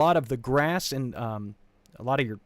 lot of the grass and a lot of your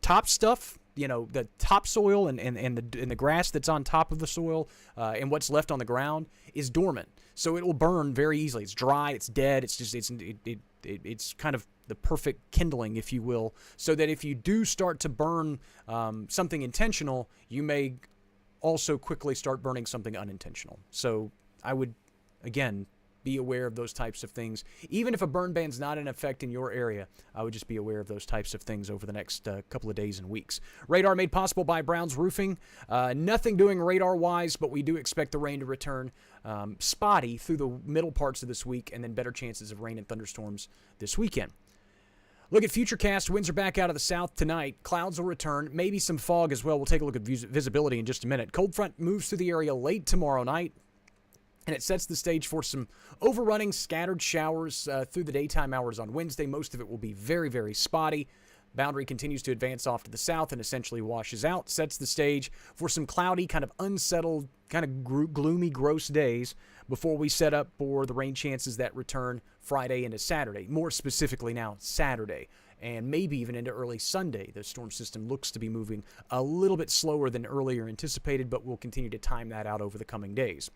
top stuff, the topsoil and the grass that's on top of the soil and what's left on the ground is dormant. So it will burn very easily. It's dry, it's dead, it's kind of the perfect kindling, if you will, so that if you do start to burn something intentional, you may also quickly start burning something unintentional. So I would, again, be aware of those types of things. Even if a burn ban's not in effect in your area, I would just be aware of those types of things over the next couple of days and weeks. Radar made possible by Brown's Roofing. Nothing doing radar-wise, but we do expect the rain to return spotty through the middle parts of this week, and then better chances of rain and thunderstorms this weekend. Look at Futurecast. Winds are back out of the south tonight. Clouds will return. Maybe some fog as well. We'll take a look at visibility in just a minute. Cold front moves through the area late tomorrow night, and it sets the stage for some overrunning scattered showers through the daytime hours on Wednesday. Most of it will be very, very spotty. Boundary continues to advance off to the south and essentially washes out, sets the stage for some cloudy, kind of unsettled, kind of gloomy, gross days before we set up for the rain chances that return Friday into Saturday. More specifically now, Saturday, and maybe even into early Sunday. The storm system looks to be moving a little bit slower than earlier anticipated, but we'll continue to time that out over the coming days.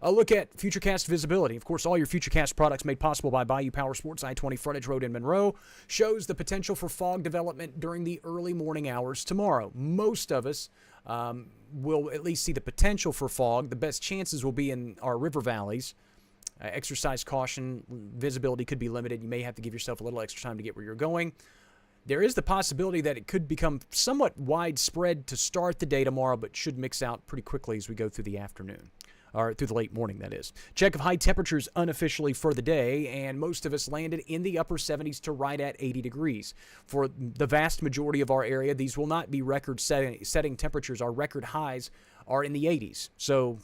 A look at Futurecast visibility. Of course, all your Futurecast products made possible by Bayou Power Sports, I-20 frontage road in Monroe, shows the potential for fog development during the early morning hours tomorrow. Most of us will at least see the potential for fog. The best chances will be in our river valleys. Exercise caution. Visibility could be limited. You may have to give yourself a little extra time to get where you're going. There is the possibility that it could become somewhat widespread to start the day tomorrow, but should mix out pretty quickly as we go through the afternoon, or through the late morning, that is. Check of high temperatures unofficially for the day, and most of us landed in the upper 70s to right at 80 degrees. For the vast majority of our area, these will not be record-setting temperatures. Our record highs are in the 80s. So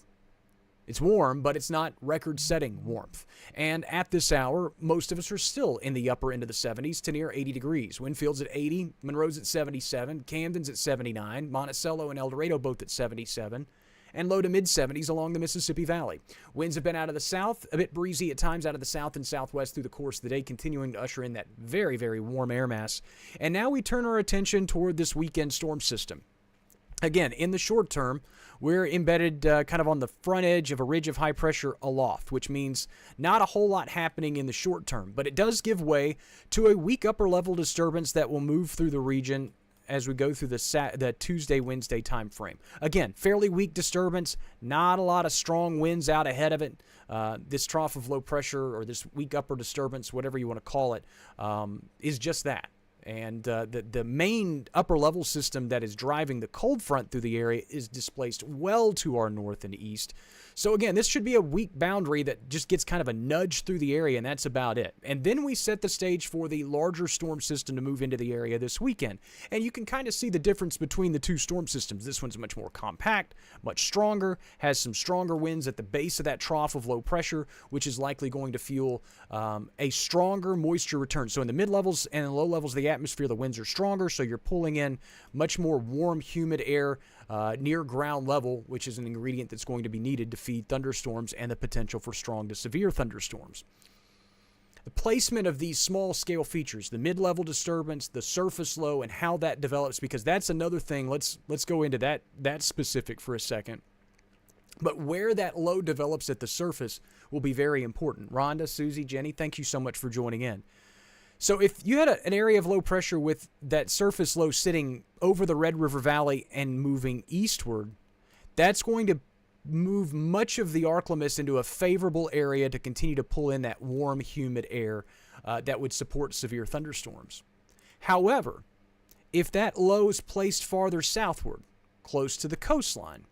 it's warm, but it's not record-setting warmth. And at this hour, most of us are still in the upper end of the 70s to near 80 degrees. Winfield's at 80, Monroe's at 77, Camden's at 79, Monticello and El Dorado both at 77, and low to mid-70s along the Mississippi Valley. Winds have been out of the south, a bit breezy at times out of the south and southwest through the course of the day, continuing to usher in that very, very warm air mass. And now we turn our attention toward this weekend storm system. Again, in the short term, we're embedded kind of on the front edge of a ridge of high pressure aloft, which means not a whole lot happening in the short term, but it does give way to a weak upper level disturbance that will move through the region as we go through the Tuesday, Wednesday time frame. Again, fairly weak disturbance, not a lot of strong winds out ahead of it. This trough of low pressure or this weak upper disturbance, whatever you want to call it, is just that. And the main upper level system that is driving the cold front through the area is displaced well to our north and east. So again, this should be a weak boundary that just gets kind of a nudge through the area, and that's about it. And then we set the stage for the larger storm system to move into the area this weekend. And you can kind of see the difference between the two storm systems. This one's much more compact, much stronger, has some stronger winds at the base of that trough of low pressure, which is likely going to fuel a stronger moisture return. So in the mid-levels and low levels of the atmosphere, the winds are stronger, so you're pulling in much more warm, humid air near ground level, which is an ingredient that's going to be needed to feed thunderstorms and the potential for strong to severe thunderstorms. The placement of these small-scale features, the mid-level disturbance, the surface low, and how that develops, because that's another thing. Let's go into that specific for a second. But where that low develops at the surface will be very important. Rhonda, Susie, Jenny, thank you so much for joining in. So if you had an area of low pressure with that surface low sitting over the Red River Valley and moving eastward, that's going to move much of the Arklamis into a favorable area to continue to pull in that warm, humid air that would support severe thunderstorms. However, if that low is placed farther southward, close to the coastline,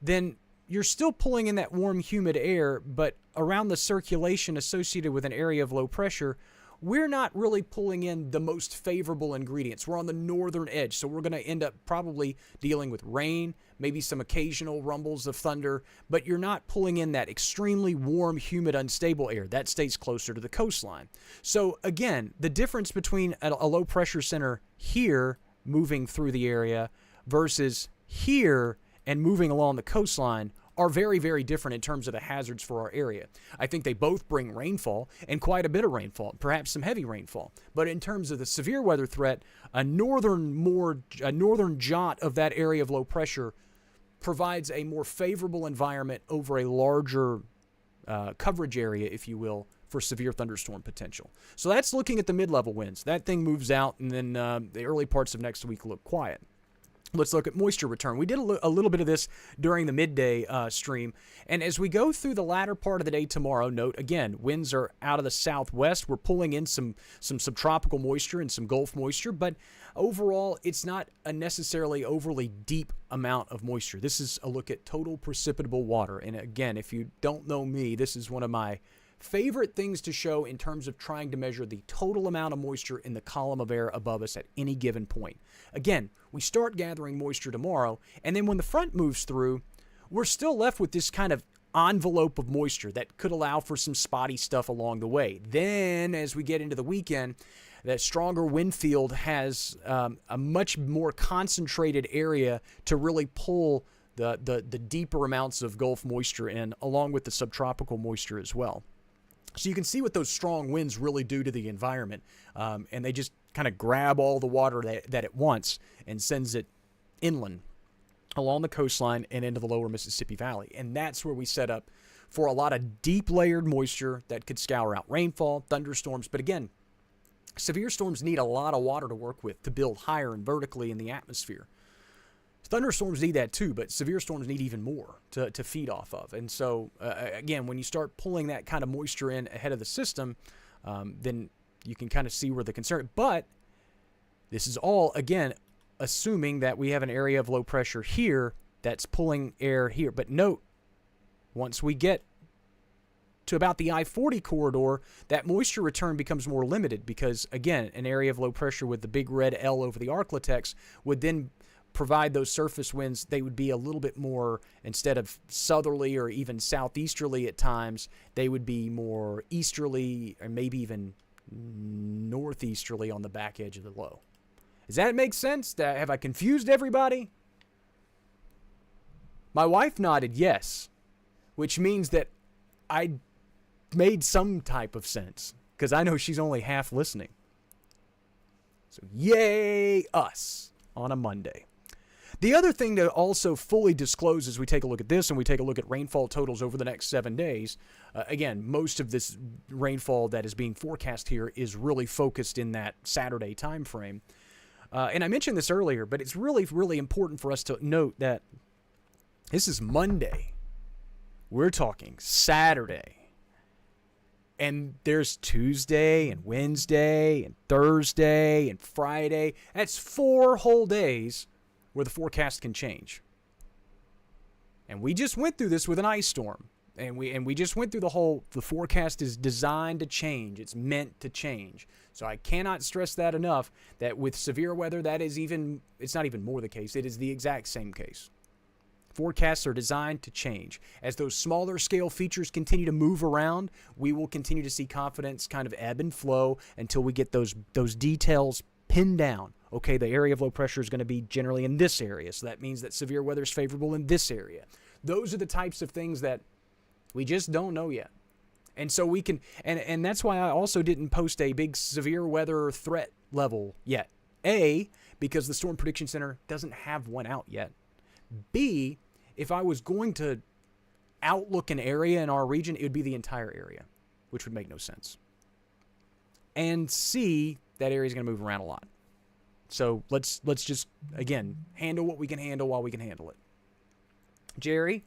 then you're still pulling in that warm, humid air, but around the circulation associated with an area of low pressure, we're not really pulling in the most favorable ingredients. We're on the northern edge, so we're going to end up probably dealing with rain, maybe some occasional rumbles of thunder, but you're not pulling in that extremely warm, humid, unstable air. That stays closer to the coastline. So again, the difference between a low pressure center here moving through the area versus here and moving along the coastline are very, very different in terms of the hazards for our area. I think they both bring rainfall and quite a bit of rainfall, perhaps some heavy rainfall. But in terms of the severe weather threat, a northern jot of that area of low pressure provides a more favorable environment over a larger coverage area, if you will, for severe thunderstorm potential. So that's looking at the mid-level winds. That thing moves out, and then the early parts of next week look quiet. Let's look at moisture return. We did a little bit of this during the midday stream. And as we go through the latter part of the day tomorrow, note, again, winds are out of the southwest. We're pulling in some subtropical moisture and some Gulf moisture. But overall, it's not a necessarily overly deep amount of moisture. This is a look at total precipitable water. And again, if you don't know me, this is one of my favorite things to show in terms of trying to measure the total amount of moisture in the column of air above us at any given point. Again, we start gathering moisture tomorrow, and then when the front moves through, we're still left with this kind of envelope of moisture that could allow for some spotty stuff along the way. Then, as we get into the weekend, that stronger wind field has a much more concentrated area to really pull the deeper amounts of Gulf moisture in, along with the subtropical moisture as well. So you can see what those strong winds really do to the environment, and they just kind of grab all the water that it wants and sends it inland along the coastline and into the lower Mississippi Valley. And that's where we set up for a lot of deep layered moisture that could scour out rainfall, thunderstorms. But again, severe storms need a lot of water to work with to build higher and vertically in the atmosphere. Thunderstorms need that too, but severe storms need even more to feed off of. And so, again, when you start pulling that kind of moisture in ahead of the system, then you can kind of see where the concern. But this is all, again, assuming that we have an area of low pressure here that's pulling air here. But note, once we get to about the I-40 corridor, that moisture return becomes more limited because, again, an area of low pressure with the big red L over the Arklatex would then provide those surface winds. They would be a little bit more, instead of southerly or even southeasterly at times, they would be more easterly or maybe even northeasterly on the back edge of the low. Does that make sense? Have I confused everybody? My wife nodded yes, which means that I made some type of sense because I know she's only half listening. So yay us on a Monday. The other thing to also fully disclose as we take a look at this and we take a look at rainfall totals over the next 7 days, again, most of this rainfall that is being forecast here is really focused in that Saturday time frame. And I mentioned this earlier, but it's really, really important for us to note that this is Monday. We're talking Saturday. And there's Tuesday and Wednesday and Thursday and Friday. That's 4 whole days where the forecast can change. And we just went through this with an ice storm. And we just went through the forecast is designed to change. It's meant to change. So I cannot stress that enough, that with severe weather, it's not even more the case. It is the exact same case. Forecasts are designed to change. As those smaller scale features continue to move around, we will continue to see confidence kind of ebb and flow until we get those details pinned down. Okay, the area of low pressure is going to be generally in this area, so that means that severe weather is favorable in this area. Those are the types of things that we just don't know yet. And so we can, and that's why I also didn't post a big severe weather threat level yet. A, because the Storm Prediction Center doesn't have one out yet. B, if I was going to outlook an area in our region, it would be the entire area, which would make no sense. And C, that area is going to move around a lot. So let's just, again, handle what we can handle while we can handle it. Jerry,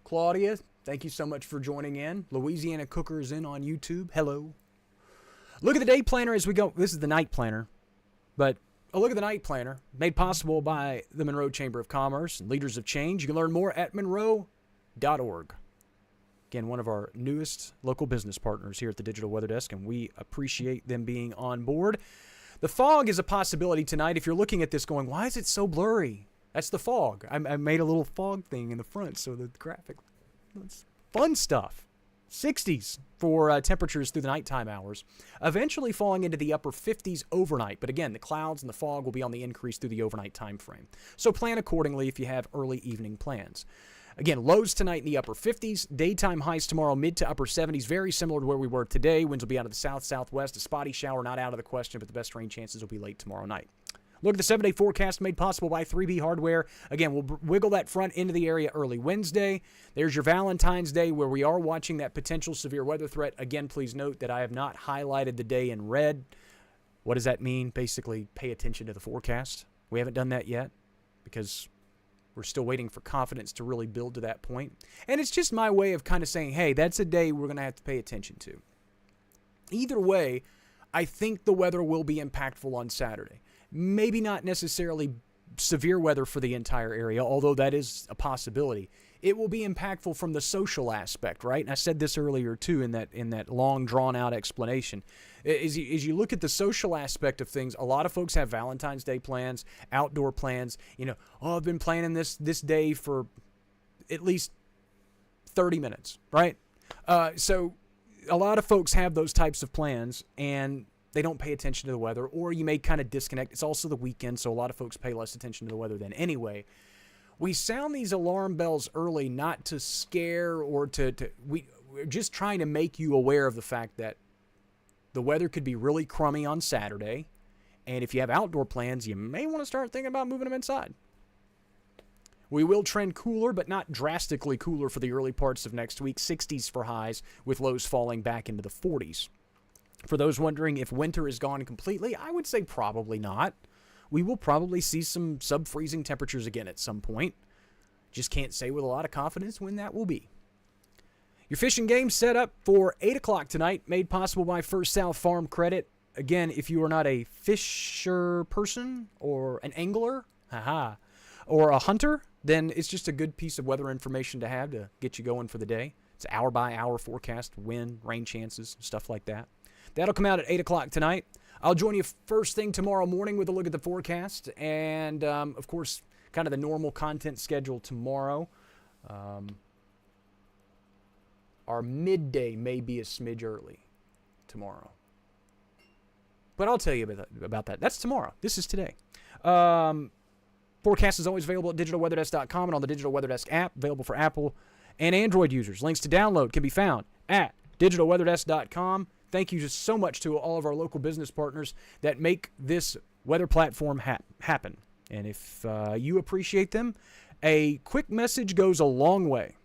Claudia, thank you so much for joining in. Louisiana Cooker is in on YouTube. Hello. Look at the day planner as we go. This is the night planner, but a look at the night planner made possible by the Monroe Chamber of Commerce and Leaders of Change. You can learn more at monroe.org. Again, one of our newest local business partners here at the Digital Weather Desk, and we appreciate them being on board. The fog is a possibility tonight. If you're looking at this going, why is it so blurry? That's the fog. I made a little fog thing in the front, so the graphic, it's fun stuff. 60s for temperatures through the nighttime hours, eventually falling into the upper 50s overnight. But again, the clouds and the fog will be on the increase through the overnight time frame. So plan accordingly if you have early evening plans. Again, lows tonight in the upper 50s, daytime highs tomorrow mid to upper 70s, very similar to where we were today. Winds will be out of the south-southwest. A spotty shower not out of the question, but the best rain chances will be late tomorrow night. Look at the 7-day forecast made possible by 3B Hardware. Again, we'll wiggle that front into the area early Wednesday. There's your Valentine's Day where we are watching that potential severe weather threat. Again, please note that I have not highlighted the day in red. What does that mean? Basically, pay attention to the forecast. We haven't done that yet because we're still waiting for confidence to really build to that point. And it's just my way of kind of saying, hey, that's a day we're going to have to pay attention to. Either way, I think the weather will be impactful on Saturday. Maybe not necessarily severe weather for the entire area, although that is a possibility. It will be impactful from the social aspect, right? And I said this earlier too in that long drawn out explanation. As you look at the social aspect of things, a lot of folks have Valentine's Day plans, outdoor plans. I've been planning this day for at least 30 minutes, right? So a lot of folks have those types of plans, and they don't pay attention to the weather, or you may kind of disconnect. It's also the weekend, so a lot of folks pay less attention to the weather than anyway. We sound these alarm bells early not to scare or we're just trying to make you aware of the fact that the weather could be really crummy on Saturday, and if you have outdoor plans, you may want to start thinking about moving them inside. We will trend cooler, but not drastically cooler for the early parts of next week. 60s for highs, with lows falling back into the 40s. For those wondering if winter is gone completely, I would say probably not. We will probably see some sub-freezing temperatures again at some point. Just can't say with a lot of confidence when that will be. Your fishing game set up for 8 o'clock tonight, made possible by First South Farm Credit. Again, if you are not a fisher person or an angler, or a hunter, then it's just a good piece of weather information to have to get you going for the day. It's hour-by-hour forecast, wind, rain chances, stuff like that. That'll come out at 8 o'clock tonight. I'll join you first thing tomorrow morning with a look at the forecast and, of course, kind of the normal content schedule tomorrow. Our midday may be a smidge early tomorrow. But I'll tell you about that. That's tomorrow. This is today. Forecast is always available at digitalweatherdesk.com and on the Digital Weather Desk app, available for Apple and Android users. Links to download can be found at digitalweatherdesk.com. Thank you just so much to all of our local business partners that make this weather platform happen. And if you appreciate them, a quick message goes a long way.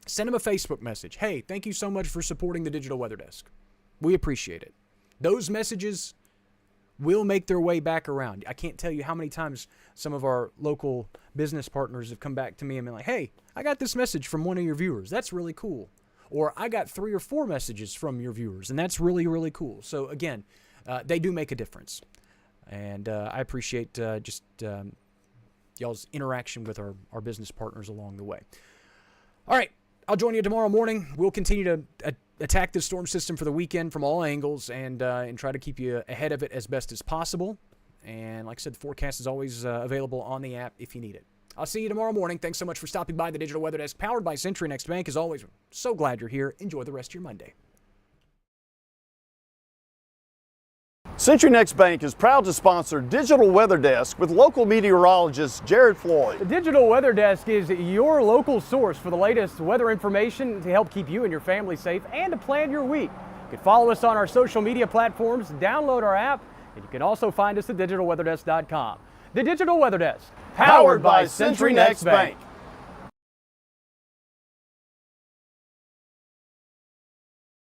Send them a Facebook message. Hey, thank you so much for supporting the Digital Weather Desk. We appreciate it. Those messages will make their way back around. I can't tell you how many times some of our local business partners have come back to me and been like, hey, I got this message from one of your viewers. That's really cool. Or I got 3 or 4 messages from your viewers, and that's really, really cool. So, again, they do make a difference. And I appreciate y'all's interaction with our business partners along the way. All right, I'll join you tomorrow morning. We'll continue to attack this storm system for the weekend from all angles and try to keep you ahead of it as best as possible. And like I said, the forecast is always available on the app if you need it. I'll see you tomorrow morning. Thanks so much for stopping by the Digital Weather Desk, powered by Century Next Bank. As always, so glad you're here. Enjoy the rest of your Monday. Century Next Bank is proud to sponsor Digital Weather Desk with local meteorologist Jared Floyd. The Digital Weather Desk is your local source for the latest weather information to help keep you and your family safe and to plan your week. You can follow us on our social media platforms, download our app, and you can also find us at digitalweatherdesk.com. The Digital Weather Desk, Powered by Century Next Bank.